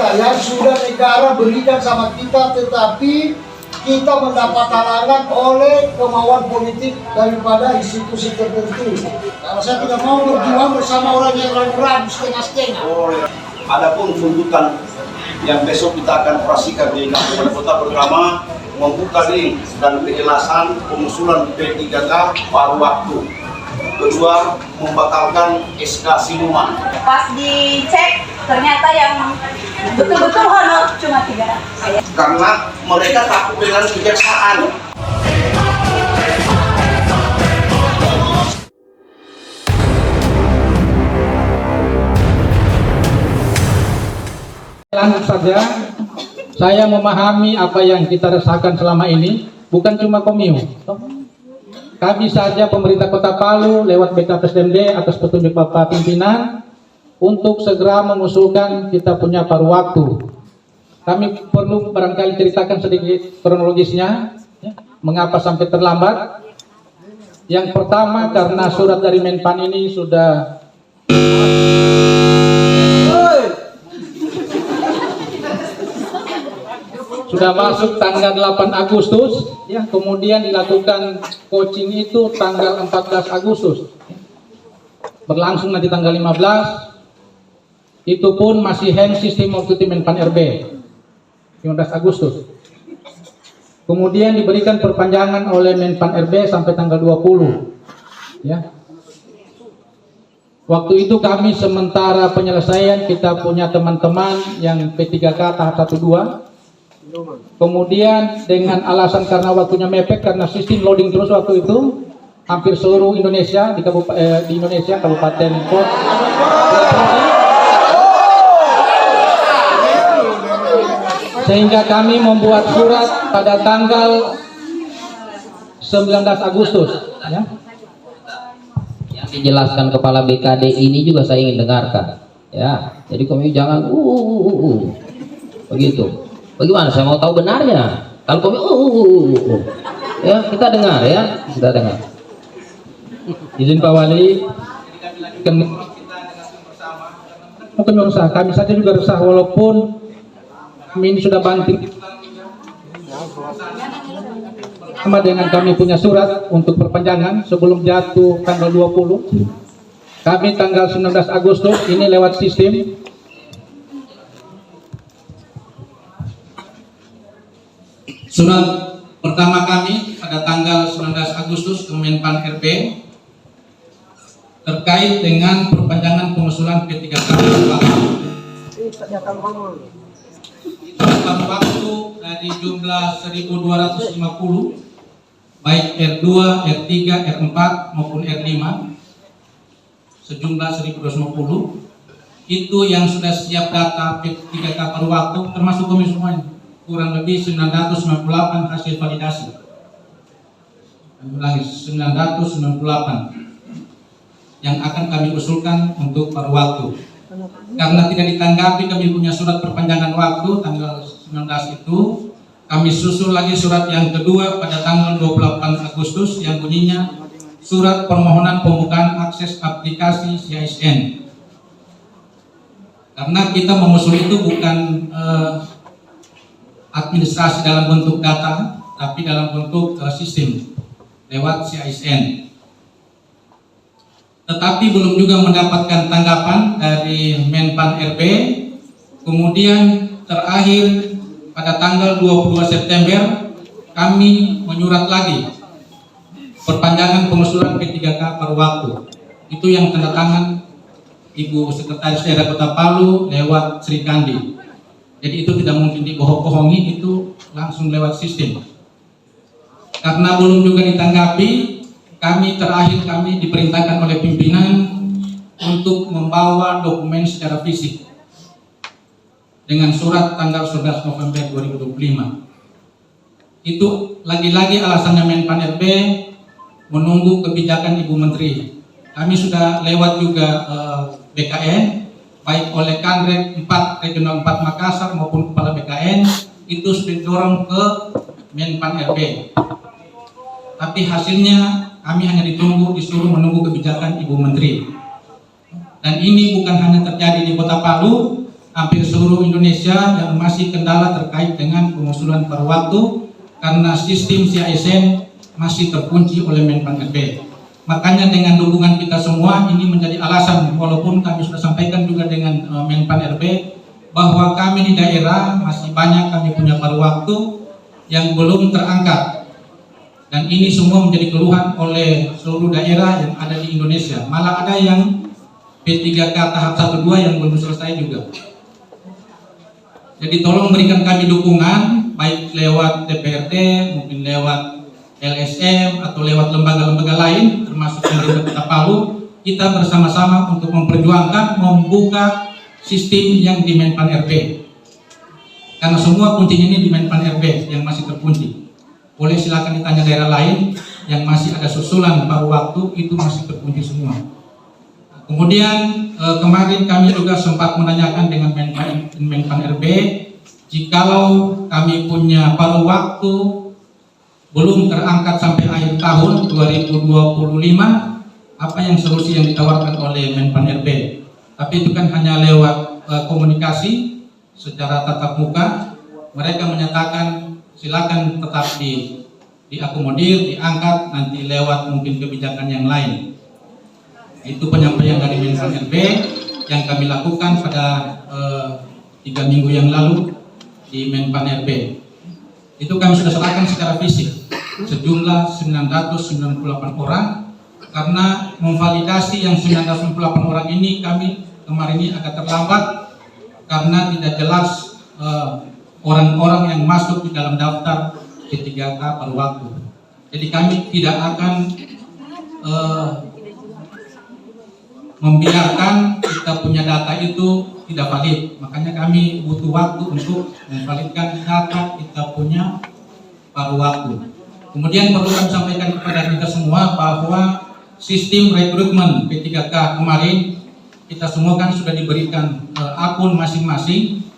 kita yang sudah negara berikan sama kita, tetapi kita mendapat halangan oleh kemauan politik daripada institusi tertentu. Kalau saya tidak mau berjuang bersama orang yang ragu-ragu setengah-setengah. Adapun tuntutan yang besok kita akan operasikan di kabupaten kota pertama, membuka link dan kejelasan pengusulan P3K paruh waktu. Kedua, membatalkan SK siluman. Pas dicek ternyata yang betul-betul honor cuma 300. Karena mereka takut dengan kejaksaan. Langsung saja, saya memahami apa yang kita rasakan selama ini, bukan cuma Komio. Kami saja pemerintah Kota Palu lewat BKPSDMD atas petunjuk Bapak Pimpinan untuk segera mengusulkan kita punya paruh waktu. Kami perlu barangkali ceritakan sedikit kronologisnya, mengapa sampai terlambat. Yang pertama karena surat dari Menpan ini sudah masuk tanggal 8 Agustus, ya, kemudian dilakukan coaching itu tanggal 14 Agustus, berlangsung nanti tanggal 15, itu pun masih hand system waktu tim Menpan RB, 15 Agustus. Kemudian diberikan perpanjangan oleh Menpan RB sampai tanggal 20, ya. Waktu itu kami sementara penyelesaian kita punya teman-teman yang P3K tahap 1-2. Kemudian dengan alasan karena waktunya mepet, karena sistem loading terus waktu itu hampir seluruh Indonesia di Indonesia kabupaten kota, sehingga kami membuat surat pada tanggal 19 Agustus, ya. Yang dijelaskan Kepala BKD ini juga saya ingin dengarkan, ya. Jadi kami jangan begitu. Bagaimana? Saya mau tahu benarnya. Kalau kami ya kita dengar, ya kita dengar. Izin Pak Wali, kami resah. Kami saja juga resah, walaupun kami ini sudah banting. Sama dengan kami punya surat untuk perpanjangan sebelum jatuh tanggal 20. Kami tanggal 19 Agustus ini lewat sistem. Surat pertama kami pada tanggal 19 Agustus ke Menpan RB terkait dengan perpanjangan pengusulan P3K waktu dari jumlah 1.250 baik R2, R3, R4 maupun R5 sejumlah 1.250 itu yang sudah siap data P3K paruh waktu termasuk kami semuanya. Kurang lebih 998 hasil validasi. Ulangi, 998 yang akan kami usulkan untuk paruh waktu. Karena tidak ditanggapi kami punya surat perpanjangan waktu tanggal 19 itu, kami susul lagi surat yang kedua pada tanggal 28 Agustus yang bunyinya surat permohonan pembukaan akses aplikasi CISN. Karena kita mengusul itu bukan administrasi dalam bentuk data, tapi dalam bentuk sistem lewat CISN. Tetapi belum juga mendapatkan tanggapan dari Menpan RB. Kemudian terakhir pada tanggal 22 September kami menyurat lagi perpanjangan pengusulan P3K paruh waktu. Itu yang tanda tangan Ibu Sekretaris Daerah Kota Palu lewat Sri Kandi. Jadi itu tidak mungkin dibohong-bohongi, itu langsung lewat sistem. Karena belum juga ditanggapi, terakhir kami diperintahkan oleh pimpinan untuk membawa dokumen secara fisik dengan surat tanggal 11 November 2025. Itu lagi-lagi alasannya Menpan RB menunggu kebijakan Ibu Menteri. Kami sudah lewat juga BKN, baik oleh Kanrek 4 Regional 4 Makassar maupun Kepala BKN, itu sudah didorong ke Menpan RB. Tapi hasilnya kami hanya disuruh menunggu kebijakan Ibu Menteri. Dan ini bukan hanya terjadi di Kota Palu, hampir seluruh Indonesia yang masih kendala terkait dengan pengusulan paruh waktu karena sistem CASN masih terkunci oleh Menpan RB. Makanya dengan dukungan kita semua ini menjadi alasan, walaupun kami sudah sampaikan juga dengan Menpan RB bahwa kami di daerah masih banyak kami punya paruh waktu yang belum terangkat. Dan ini semua menjadi keluhan oleh seluruh daerah yang ada di Indonesia. Malah ada yang P3K tahap 1-2 yang belum selesai juga. Jadi tolong berikan kami dukungan, baik lewat DPRD, mungkin lewat LSM, atau lewat lembaga-lembaga lain, termasuk pemerintah Kota Palu. Kita bersama-sama untuk memperjuangkan, membuka sistem yang di Menpan RB. Karena semua kuncinya ini di Menpan RB yang masih terkunci. Boleh silakan ditanya daerah lain yang masih ada susulan paruh waktu, itu masih terkunci semua. Kemudian kemarin kami juga sempat menanyakan dengan Menpan RB, jikalau kami punya paruh waktu belum terangkat sampai akhir tahun 2025, apa yang solusi yang ditawarkan oleh Menpan RB? Tapi itu kan hanya lewat komunikasi secara tatap muka. Mereka menyatakan silakan tetap diakomodir, diangkat nanti lewat mungkin kebijakan yang lain. Itu penyampaian dari Menpan RB yang kami lakukan pada 3 minggu yang lalu di Menpan RB. Itu kami sudah serahkan secara fisik sejumlah 998 orang, karena memvalidasi yang 998 orang ini kami kemarin ini agak terlambat karena tidak jelas orang-orang yang masuk di dalam daftar P3K paruh waktu. Jadi kami tidak akan membiarkan kita punya data itu tidak valid. Makanya kami butuh waktu untuk memvalidkan data kita punya paruh waktu. Kemudian perlu kami sampaikan kepada kita semua bahwa sistem rekrutmen P3K kemarin kita semua kan sudah diberikan akun masing-masing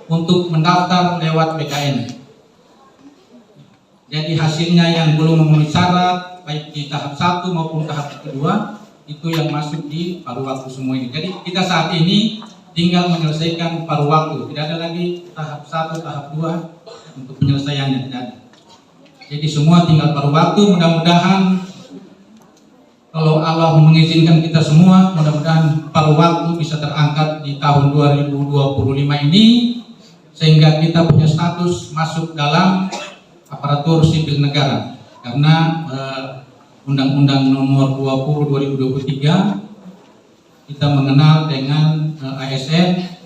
untuk mendaftar lewat BKN. Jadi hasilnya yang belum memenuhi syarat baik di tahap 1 maupun tahap kedua itu yang masuk di paruh waktu semua ini. Jadi kita saat ini tinggal menyelesaikan paruh waktu, tidak ada lagi tahap 1, tahap 2 untuk penyelesaiannya, tidak ada. Jadi semua tinggal paruh waktu. Mudah-mudahan kalau Allah mengizinkan kita semua, mudah-mudahan paruh waktu bisa terangkat di tahun 2025 ini, sehingga kita punya status masuk dalam aparatur sipil negara. Karena Undang-Undang Nomor 20 2023 kita mengenal dengan ASN,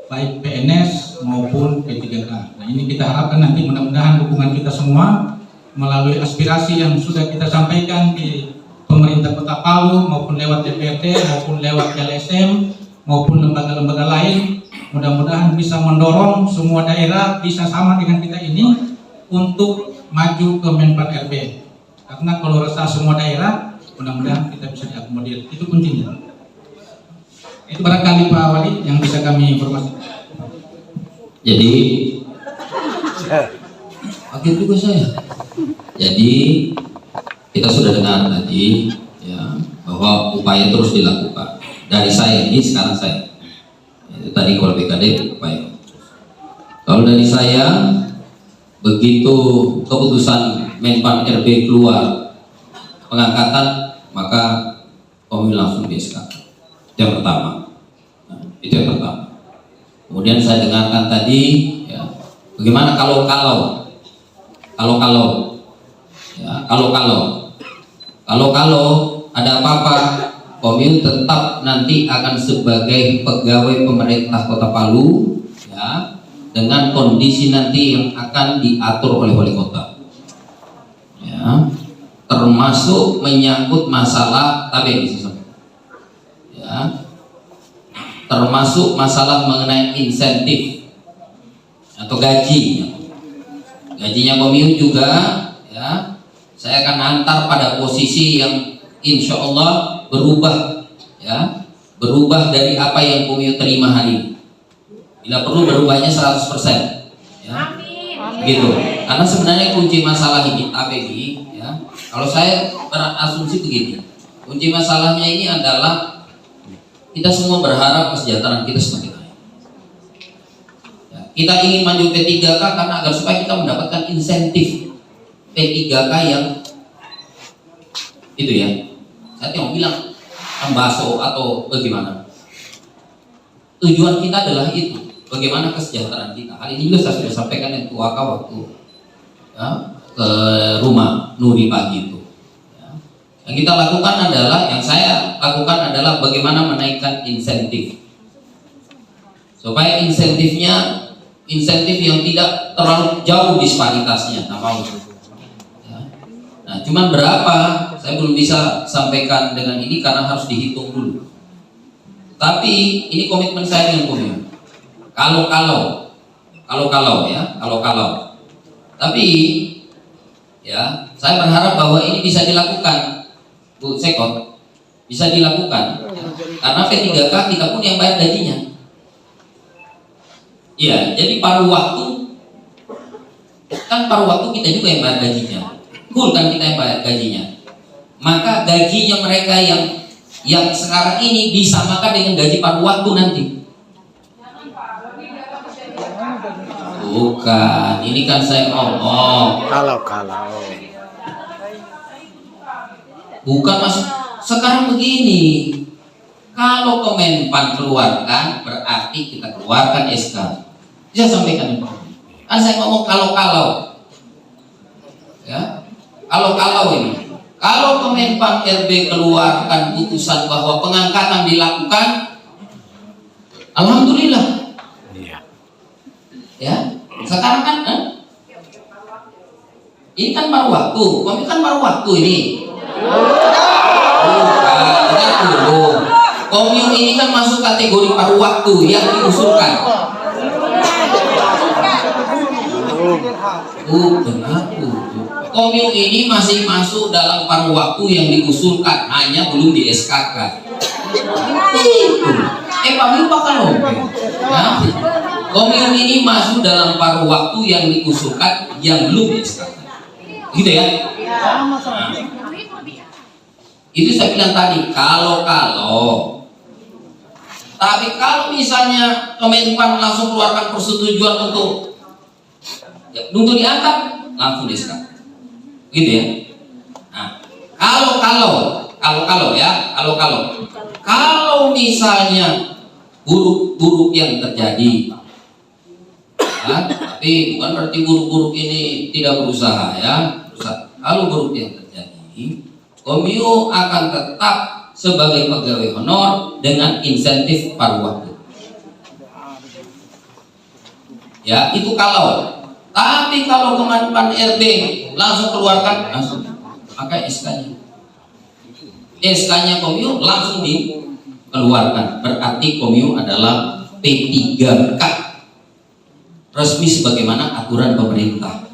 baik PNS maupun P3K. Nah, ini kita harapkan nanti mudah-mudahan dukungan kita semua melalui aspirasi yang sudah kita sampaikan di pemerintah Kota Palu maupun lewat DPRD maupun lewat LSM maupun lembaga-lembaga lain, mudah-mudahan bisa mendorong semua daerah bisa sama dengan kita ini untuk maju ke Menpan RB. Karena kalau resah semua daerah, mudah-mudahan kita bisa diakomodir. Itu kuncinya. Itu barangkali Pak Wali yang bisa kami informasikan. Jadi kaget juga saya. Jadi kita sudah dengar tadi ya bahwa upaya terus dilakukan dari saya ini, sekarang saya itu tadi kalau BKD upaya. Kalau dari saya, begitu keputusan Menpan RB keluar pengangkatan, maka kami langsung BSK. Yang pertama, nah, itu yang pertama. Kemudian saya dengarkan tadi, ya, bagaimana kalau ada apa-apa, Komil tetap nanti akan sebagai pegawai pemerintah Kota Palu, ya, dengan kondisi nanti yang akan diatur oleh wali kota, ya, termasuk menyangkut masalah tadi. Ya, termasuk masalah mengenai insentif atau gajinya Komil juga, ya, saya akan antar pada posisi yang insya Allah berubah, ya, berubah dari apa yang Komil terima hari ini. Bila perlu berubahnya 100%, ya, gitu. Karena sebenarnya kunci masalah ini API, ya, kalau saya berasumsi begini, kunci masalahnya ini adalah kita semua berharap kesejahteraan kita semakin naik. kita ingin maju P3K karena agar supaya kita mendapatkan insentif P3K yang itu ya. Saya mau bilang ambaso atau bagaimana. Tujuan kita adalah itu, bagaimana kesejahteraan kita. Hal ini juga saya sudah sampaikan yang Tuaka waktu ya, ke rumah Nuri pagi itu. Ya. Yang kita lakukan adalah, yang saya lakukan adalah bagaimana menaikkan insentif, supaya insentif yang tidak terlalu jauh disparitasnya. Ya. Nah, cuman berapa? Saya belum bisa sampaikan dengan ini karena harus dihitung dulu. Tapi ini komitmen saya dengan Komio. Kalau ya. Tapi ya, saya berharap bahwa ini bisa dilakukan, Bu Sekot, bisa dilakukan. Karena P3K kita pun yang bayar gajinya. Iya, jadi paruh waktu kita juga yang bayar gajinya. Kan kita yang bayar gajinya. Maka gajinya mereka yang sekarang ini disamakan dengan gaji paruh waktu nanti. Bukan, ini kan saya ngomong. Kalau. Bukan masuk. Sekarang begini, kalau Kemenpan keluarkan, berarti kita keluarkan SK. Bisa sampaikan ini. Kan saya ngomong kalau. Ya, kalau ini. Kalau Kemenpan RB keluarkan putusan bahwa pengangkatan dilakukan, alhamdulillah. Iya. Ya, sekarang kan ini kan paruh waktu, kami kan paruh waktu ini. Bukan, dengar dulu. Komio ini kan masuk kategori paruh waktu yang diusulkan. Bukan aku. Komio ini masih masuk dalam paruh waktu yang diusulkan, hanya belum di SK-kan. Pak Lupa kan ya? Komio ini masuk dalam paruh waktu yang diusulkan, yang belum di SK-kan. Gitu ya? Nah, itu saya bilang tadi, kalau. Tapi kalau misalnya Kemenpan langsung keluarkan persetujuan untuk diangkat, langsung di SK. Gitu ya. Nah, kalau misalnya buruk-buruk yang terjadi, ya, tapi bukan berarti buruk-buruk ini tidak berusaha ya. Kalau buruk yang terjadi, Komio akan tetap sebagai pegawai honor dengan insentif paruh waktu. Ya, itu kalau. Tapi kalau Kemenpan RB langsung keluarkan, langsung pakai SK-nya. SK-nya Komio langsung dikeluarkan. Berarti Komio adalah P3K. Resmi sebagaimana aturan pemerintah.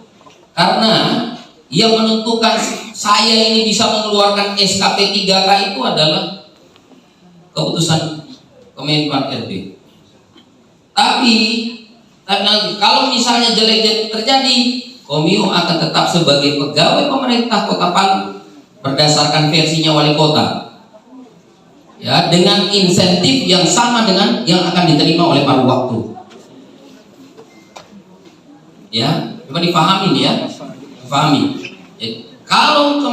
Karena yang menentukan saya ini bisa mengeluarkan SK P3K itu adalah keputusan Kemenpan RB. Tapi kalau misalnya jelek-jelek terjadi, Komio akan tetap sebagai pegawai pemerintah Kota Palu berdasarkan versinya wali kota, ya, dengan insentif yang sama dengan yang akan diterima oleh paruh waktu. Ya, coba dipahamin ya, dipahami. Kalau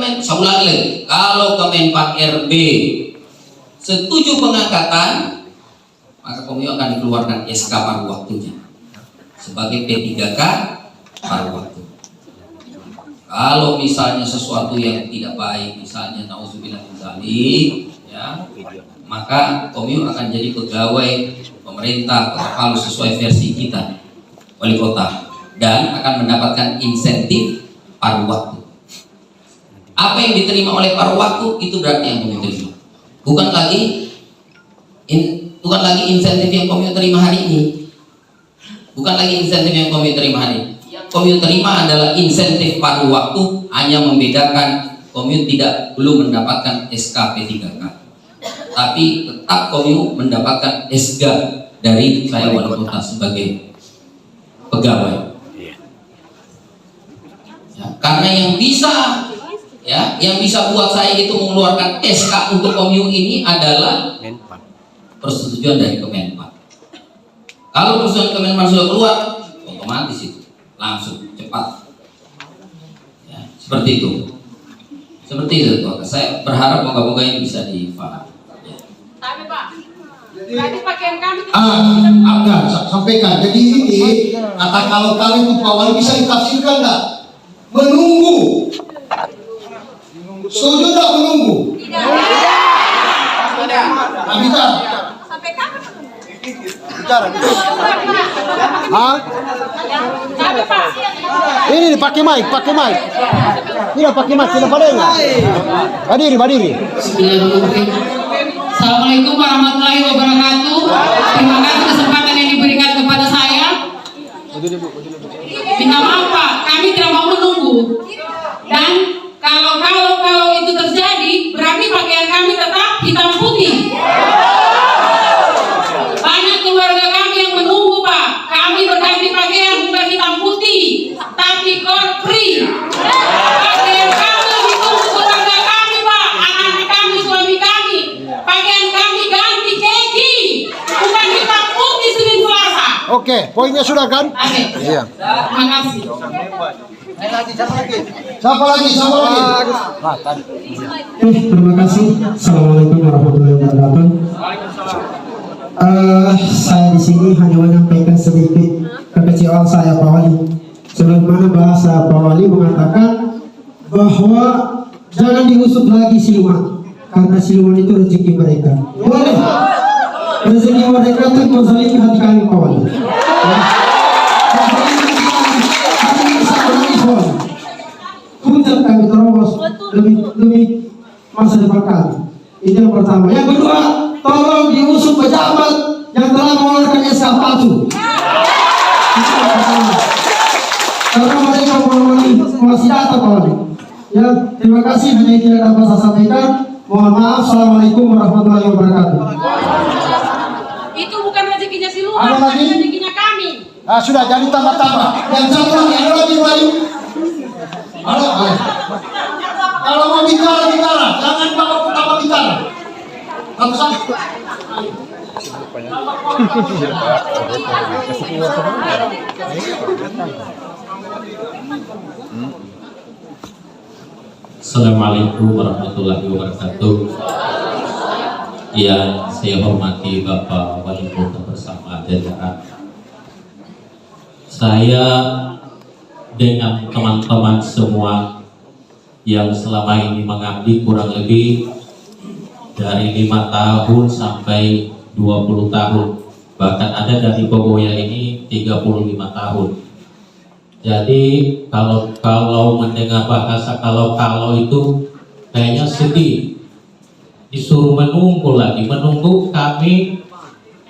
Kemenpan RB setuju pengangkatan, maka Komio akan dikeluarkan SK paruh waktunya sebagai P3K paruh waktu. Kalau misalnya sesuatu yang tidak baik, misalnya nauzubillah min dzalik, ya, maka Komio akan jadi pegawai pemerintah Kota Palu sesuai versi kita wali kota dan akan mendapatkan insentif paruh waktu. Apa yang diterima oleh paruh waktu itu berarti yang Komio terima. Bukan lagi insentif yang Komio terima hari ini. Bukan lagi insentif yang Komio terima hari ini. Yang Komio terima adalah insentif paruh waktu, hanya membedakan Komio belum mendapatkan SK P3K. Tapi tetap Komio mendapatkan SK dari saya wali kota sebagai pegawai. Ya, karena yang bisa buat saya itu mengeluarkan SK untuk Komio ini adalah persetujuan dari Kemenpan. Kalau persetujuan Kemenpan sudah keluar, langsung cepat. Ya, seperti itu. Seperti itu, Pak. Saya berharap moga-moga ini bisa difahami. Ya. Tapi Pak, tadi pakaian kami Enggak, sampaikan. Jadi ini kata kalau itu Pak Wali bisa ditafsirkan enggak? Menunggu. Setuju enggak menunggu? tidak. Nah, bicara. Sampai kapan? Bicara. Hah? Tapi Pak, Ini pakai mic, pakai mic. Tidak pakai mic, tidak pada enggak? Berdiri, berdiri. Assalamualaikum warahmatullahi wabarakatuh. Terima kasih kesempatan yang diberikan kepada saya. Minta maaf Pak, kami tidak mau menunggu. Dan kalau itu terjadi, berarti pakaian kami tetap hitam putih. Banyak keluarga kami yang menunggu Pak. Kami berganti pakaian bukan hitam putih, tapi gold free. Pakaian kami ditunggu keluarga kami Pak, anak kami, suami kami. Pakaian kami ganti keji, bukan hitam putih Senin Selasa. Oke, poinnya sudah kan? Oke. Iya. Terima kasih. Siapa lagi? Terima kasih. Assalamualaikum warahmatullahi wabarakatuh. Saya di sini hanya menyampaikan sedikit kekecewaan saya Pak Wali. Sebagaimana bahasa Pak Wali mengatakan bahwa jangan diusut lagi siluman karena siluman itu rezeki mereka. Boleh. Rezeki mereka itu menzalimi hati kami Pak Wali. Punten kami terobos demi masa depan kami. Ini yang pertama. Yang kedua, tolong diusut pejabat yang telah mengeluarkan SK palsu. Itu yang pertama. Karena mereka masih data Pak. Ya, terima kasih. Hanya itu yang dapat saya sampaikan. Mohon maaf. Assalamualaikum warahmatullahi wabarakatuh. itu bukan rezekinya siluman, Ada lagi? bukan rezekinya kami. Ah, sudah jadi tambah-tambah. Yang satu lagi, ada lagi Wali? Ada. Kalau mau bicara, bicara. Jangan bawa pertama bicara. Kamu satu. Assalamualaikum warahmatullahi wabarakatuh. Yang saya hormati Bapak Wali Kota bersama jajaran. Saya dengan teman-teman semua yang selama ini mengabdi kurang lebih dari 5 tahun sampai 20 tahun, bahkan ada dari Boboya ini 35 tahun. Jadi kalau mendengar bahasa kalau itu kayaknya sedih, disuruh menunggu lagi, menunggu. Kami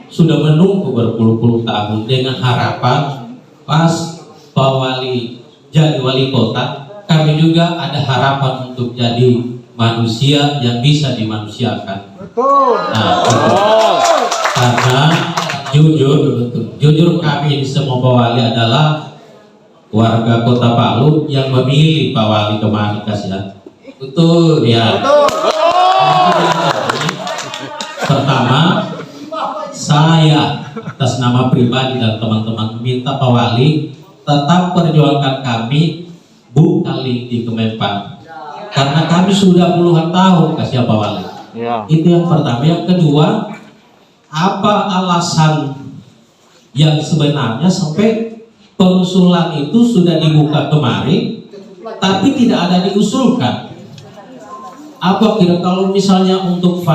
sudah menunggu berpuluh-puluh tahun dengan harapan pas Pak Wali jadi wali kota, kami juga ada harapan untuk jadi manusia yang bisa dimanusiakan. Nah, karena jujur kami di semua Pak Wali adalah warga Kota Palu yang memilih Pak Wali kemarin, kasihan. Betul ya. Pertama, saya atas nama pribadi dan teman-teman minta Pak Wali tetap perjuangkan kami bukan link di Kemenpan, karena kami sudah puluhan tahun kasih Pak Wali. Itu yang pertama. Yang kedua, apa alasan yang sebenarnya sampai pengusulan itu sudah dibuka kemarin tapi tidak ada diusulkan? Apa kira kalau misalnya untuk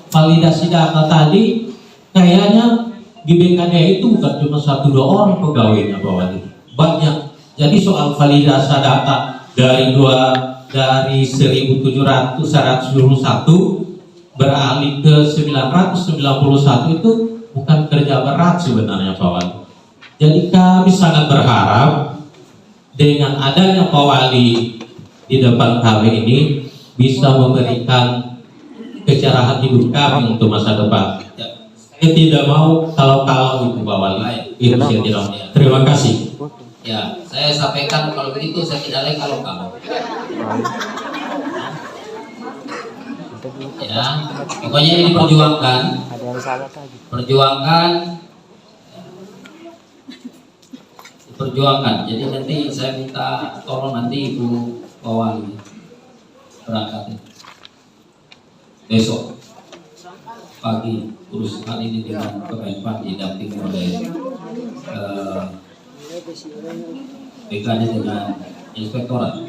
validasi data tadi, kayaknya di BKD itu bukan cuma 1-2 orang pegawainya Pak Wali, banyak. Jadi soal validasi data dari 1.700 beralih ke 991 itu bukan kerja berat sebenarnya Pak Wali. Jadi kami sangat berharap dengan adanya Pak Wali di depan kami ini bisa memberikan kecerahan hidup kami untuk masa depan. Saya tidak mau kalau itu Pak Wali. Itu saya tidak mau. Terima kasih. Ya, saya sampaikan kalau begitu saya tidak lagi kalau. Ya, pokoknya ini diperjuangkan. Perjuangkan perjuangkan. Jadi nanti saya minta tolong nanti Ibu Wali berangkat besok pagi urus hal ini dengan Kemenpan didampingi oleh BKD dengan Inspektorat.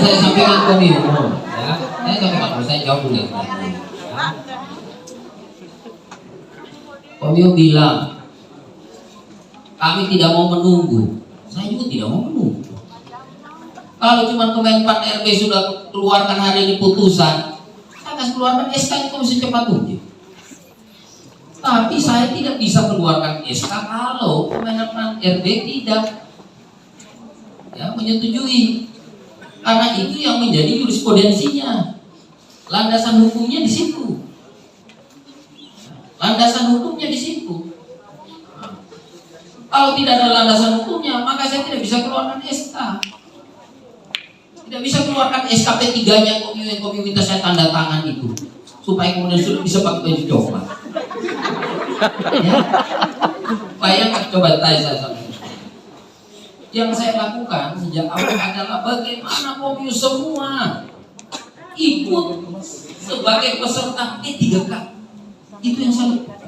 Saya sampaikan kominfo, ya. Saya sampaikan, saya jawab dulu. Komio bilang kami tidak mau menunggu. Saya juga tidak mau menunggu. Kalau cuma Kemenpan RB sudah keluarkan hari ini putusan, saya akan keluarkan SK itu secepat mungkin. Tapi saya tidak bisa keluarkan SK kalau Kemenpan RB tidak menyetujui. Karena itu yang menjadi jurisprudensinya. Landasan hukumnya di situ. Landasan hukumnya di situ. Kalau tidak ada landasan hukumnya, maka saya tidak bisa keluarkan SK. Tidak bisa keluarkan SKP 3-nya yang Komio minta saya tanda tangan itu, supaya kemudian sudah bisa pakai baju coklat. Ya. Bayangkan, coba tanya saya sama. Yang saya lakukan sejak awal adalah bagaimana Komio semua ikut sebagai peserta E3K. Itu yang saya lakukan.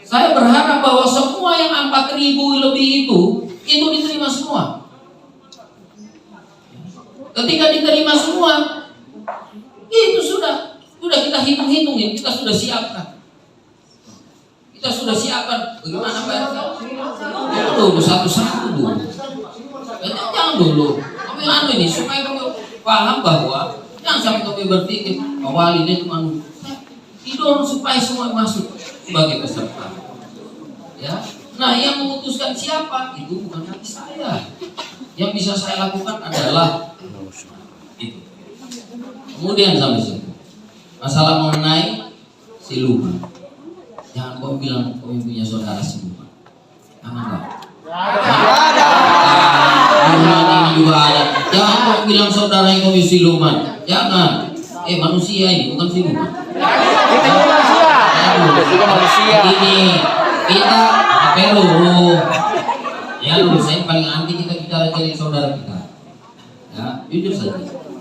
Saya berharap bahwa semua yang 4.000 lebih itu diterima semua. Ketika diterima semua, itu sudah kita hitung-hitung ya, kita sudah siapkan. Kita sudah siapkan bagaimana bayarnya. Jangan dulu satu-satu dulu. Jangan dulu. Kami ini supaya kamu paham bahwa jangan sampai kami berpikir awal ini cuma didorong supaya semua masuk sebagai peserta. Ya. Nah, yang memutuskan siapa itu bukan hati saya. Yang bisa saya lakukan adalah itu. Kemudian sampai situ. Masalah mengenai siluman. Jangan kau bilang kau punya saudara siluman. Jangan. Ini juga ada. Jangan kau bilang saudara yang kau siluman. Jangan. Manusia ini bukan siluman. Kita manusia. Ini kita perlu. Ya, saya paling anti kita bicara jadi saudara kita. Ya, jujur saja.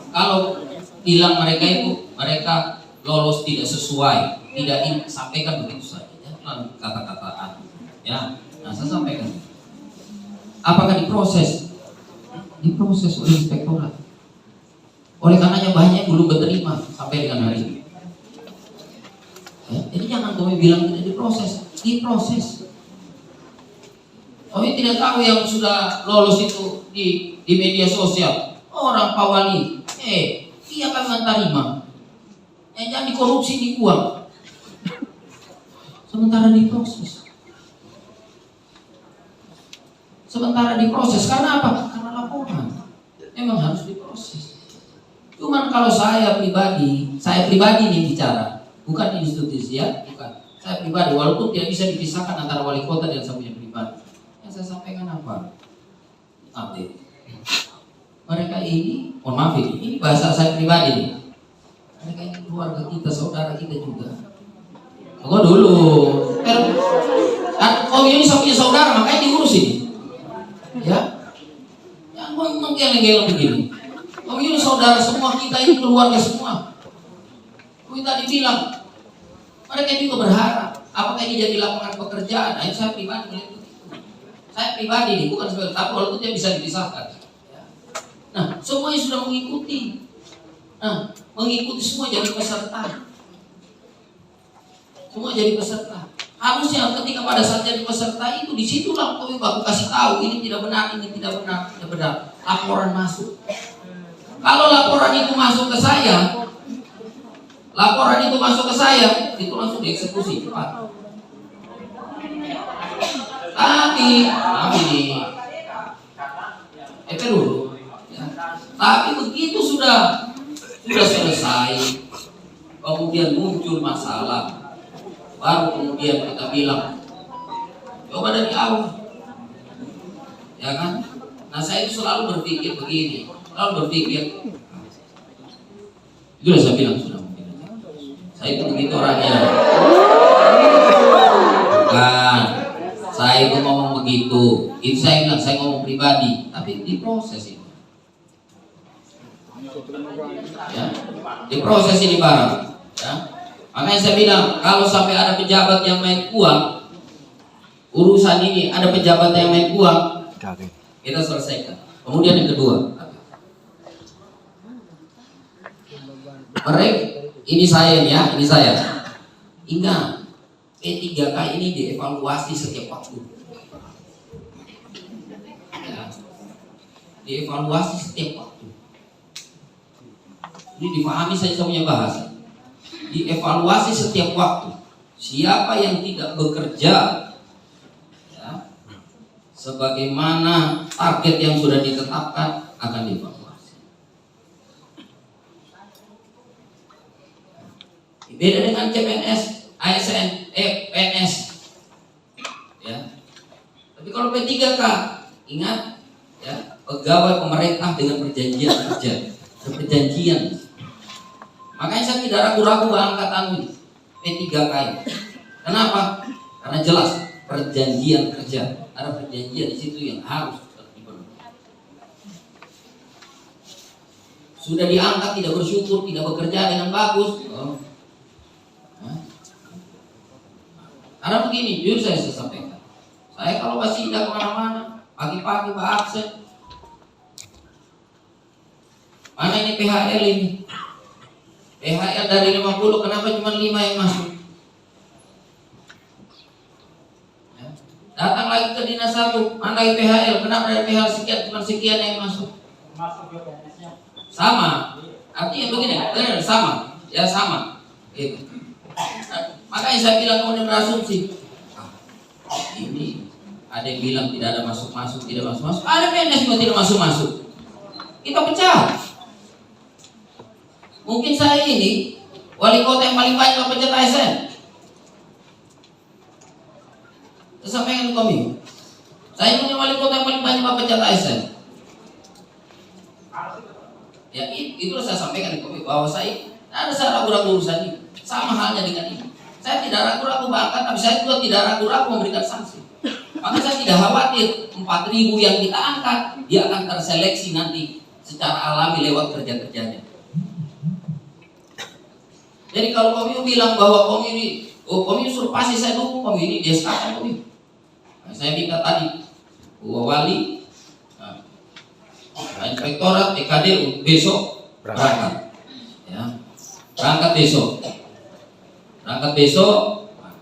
Kalau bilang mereka lolos tidak sesuai, tidak sampaikan begitu saja. Jangan kata-kataan. Ya, nah saya sampaikan. Apakah diproses? Diproses oleh Inspektorat. Oleh karenanya banyak belum berterima sampai dengan hari ini. Ya, jadi jangan kami bilang tidak diproses, diproses. Kami tidak tahu yang sudah lolos itu di media sosial. Orang Pak Wali, iya kami terima. Jangan dikorupsi di uang. Sementara diproses. Karena apa? Karena laporan. Memang harus diproses. Cuman kalau saya pribadi nih bicara, bukan institusi ya, bukan. Saya pribadi, walaupun tidak bisa dipisahkan antara wali kota dan saya punya pribadi. Yang saya sampaikan apa? Update. Mereka ini, mohon maaf ini bahasa saya pribadi nih. Mereka ini keluarga kita, saudara kita juga. Tunggu dulu. Kan ini saya punya saudara, makanya diurusin. Ya, yang mau menggeleng-geleng begini. Ini saudara semua, kita ini keluarga semua. Kita dibilang, mereka juga berharap, apakah ini jadi lapangan pekerjaan? Nah, saya pribadi melihat itu. Saya pribadi nih, bukan sebagai tapi walaupun dia bisa dipisahkan. Nah, semuanya sudah mengikuti. Nah, mengikuti semua jadi peserta. Semua jadi peserta. Harusnya ketika pada saat jadi peserta itu disitulah kami baku kasih tahu ini tidak benar, ini tidak benar, tidak benar. Laporan masuk. Kalau laporan itu masuk ke saya, itu langsung dieksekusi cepat. Tapi dulu. Ya. Tapi begitu sudah selesai, kemudian muncul masalah, baru kemudian kita bilang coba dari awal, ya kan? Nah saya itu selalu berpikir begini, itulah saya bilang sudah mungkin. Saya itu begitu orangnya. Bukan, saya itu ngomong begitu. Itu saya bilang, saya ngomong pribadi, tapi diproses itu. Ya, diproses ini barang. Ya. Makanya saya bilang, kalau sampai ada pejabat yang main uang, urusan ini ada pejabat yang main uang, kita selesaikan. Kemudian yang kedua, mereka, ini saya nih ya, ini saya. Ingat, P3K ini dievaluasi setiap waktu. Ya. Dievaluasi setiap waktu. Ini dipahami saya punya bahasa. Dievaluasi setiap waktu. Siapa yang tidak bekerja, ya, sebagaimana target yang sudah ditetapkan akan dievaluasi. Beda dengan CPNS, ASN, PNS. Ya. Tapi kalau P3K, ingat ya, pegawai pemerintah dengan perjanjian kerja, perjanjian. Makanya saya tidak ragu-ragu angkatan P3K. Kenapa? Karena jelas perjanjian kerja, ada perjanjian di situ yang harus dipenuhi. Sudah diangkat tidak bersyukur, tidak bekerja dengan bagus. Karena begini, jujur saya sampaikan. Saya kalau masih tidak kemana-mana, pagi-pagi absen. Mana ini PHL ini? PHL dari 50, kenapa cuma 5 yang masuk? Ya. Datang lagi ke dinas 1, mana lagi PHL? Kenapa dari PHL sekian, cuma sekian yang masuk? Sama. Artinya begini, sama. Ya sama. Gitu. Makanya saya bilang kemudian berasumsi, ini ada yang bilang tidak ada masuk-masuk, tidak masuk-masuk. Ada PNS juga tidak masuk-masuk. Kita pecah. Mungkin saya ini wali kota yang paling banyak pencet ASN. Sampaikan kami. Saya punya wali kota yang paling banyak pencet ASN. Ya itulah saya sampaikan di kami bahwa saya ada saya ragu-ragu urusan ini. Sama halnya dengan ini. Saya tidak ragu-ragu bahkan, tapi saya juga tidak ragu-ragu memberikan sanksi. Maka saya tidak khawatir 4.000 yang kita angkat, dia akan terseleksi nanti secara alami lewat kerja-kerjanya. Jadi kalau kami bilang bahwa kami ini, kami usurpasi, saya dukung kami ini, dia sekarang kami. Nah, saya minta tadi, Bu Wali, Inspektorat TKD besok berangkat. Ya, berangkat besok.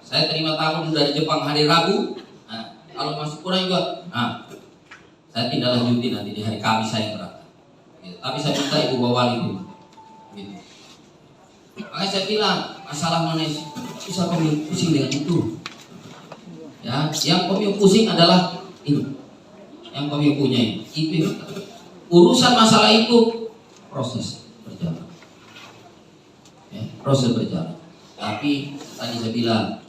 Saya terima tamu dari Jepang hari Rabu. Nah, kalau masih kurang juga, saya tidak lanjutin nanti di hari Kamis saya berangkat. Gitu. Tapi saya minta Ibu Wali dulu. Gitu. Makanya saya bilang masalah manis bisa kami pusing dengan itu. Ya, yang kami pusing adalah ini, yang kami punya itu. Urusan masalah itu proses berjalan. Ya, proses berjalan. Tapi tadi saya bilang,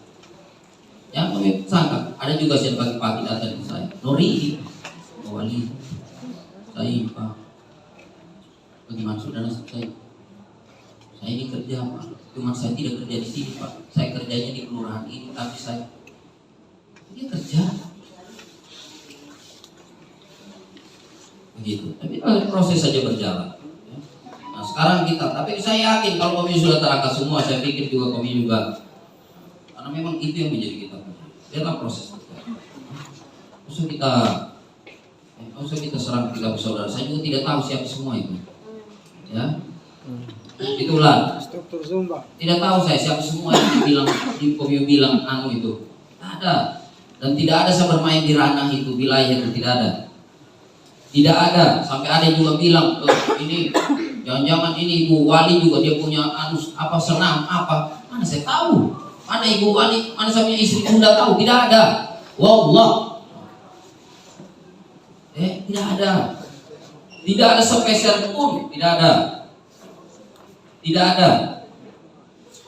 yang kami sangka ada juga yang pagi-pagi datang ke saya, Nori, Wali, saya Pak, bagaimana saudara saya ini kerja Pak, cuma saya tidak kerja di sini Pak, saya kerjanya di kelurahan ini, tapi saya ini kerja, begitu. Tapi proses saja berjalan. Nah sekarang kita, tapi saya yakin kalau kami sudah terangkat semua, saya pikir juga kami juga, karena memang itu yang menjadi kita. Dalam proses usah kita serang kita bersaudara. Saya juga tidak tahu siapa semua itu. Ya, itulah. Tidak tahu saya siapa semua yang bilang anu itu. Tidak ada, dan tidak ada saya bermain di ranah itu, wilayah itu tidak ada. Tidak ada, sampai ada yang juga bilang ini. Jangan-jangan ini Ibu Wali juga dia punya apa senam apa? Mana saya tahu? Mana Ibu Wali? Mana saya punya istri muda tahu? Tidak ada. Wallah. Tidak ada. Tidak ada sepeser pun, tidak ada. Tidak ada.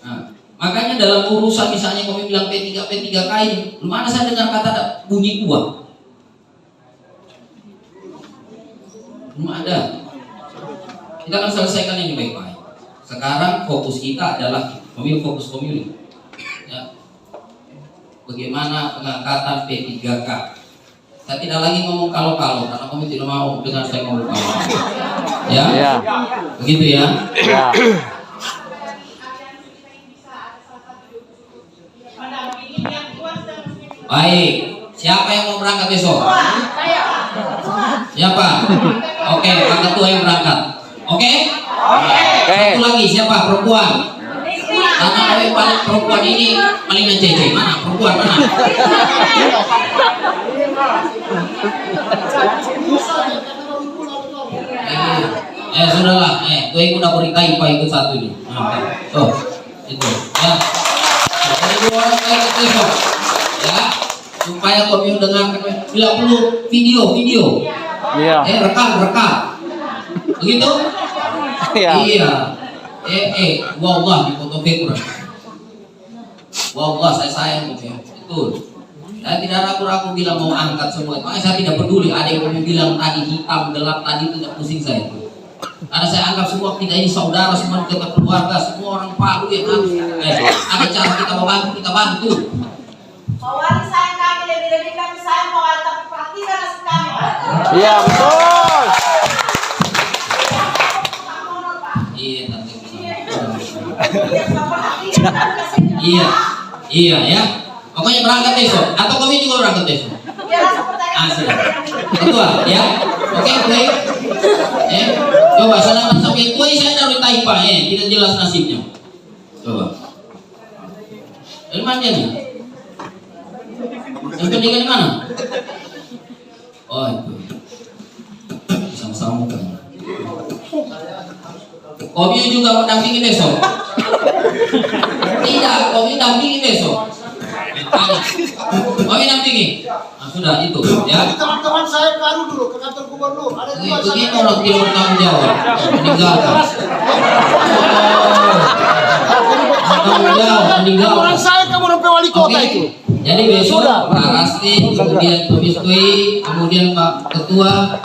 Nah, makanya dalam urusan misalnya kami bilang P3K ini, mana saya dengar kata bunyi uang. Belum ada. Kita akan selesaikan ini baik-baik. Sekarang fokus kita adalah fokus pemilu. Ya. Bagaimana pengangkatan P3K? Saya tidak lagi ngomong kalau-kalau karena kami tidak mau dengar saya ngomong kalau. Ya, begitu ya. Baik, siapa yang mau berangkat besok? Siapa? Oke, Pak Ketua yang berangkat. Oke? Satu lagi siapa? Perempuan. Karena yang paling perempuan ini paling ngecece. Mana? Perempuan mana? Sudahlah. Gue yang udah beri Pak ikut satu ini. Oh, itu. Ya. Jadi 2 orang saya ikut besok. Ya. Supaya kami dengarkan. Bila perlu video. Rekam. Begitu? Iya. Wallah di foto figure. Wallah saya sayang ya. Betul. Saya tidak ragu-ragu bilang mau angkat semua. Makanya saya tidak peduli ada yang mau bilang tadi hitam gelap tadi tidak pusing saya. Karena saya anggap semua kita ini saudara, semua kita keluarga, semua orang Palu yang harus ada cara kita membantu, kita bantu. Mewali sayang kami, lebih-lebih kami sayang mewali, tapi perhatikan nasib kami. Iya, betul. Iya, nanti. Iya ya. Pokoknya berangkat besok. Atau kami juga berangkat besok. Sudah. Ketua, ya. Oke, baik. Coba sedangkan sampai tua saya dari Taipa, tidak jelas nasibnya. Coba. Dari mana dia nih? Yang pendidikan di mana? Oh itu. Sama-sama kan. Komi juga mau dampingi besok. Tidak, Komi dampingi besok. Komi dampingi. Nah, sudah itu ya. Teman-teman saya baru dulu ke kantor gubernur. Ada dua Begini orang tidak bertanggung jawab. Meninggalkan. Teman saya kamu sampai wali kota itu. Jadi besok Pak Rasti, kemudian Pak Bistui, kemudian Pak Ketua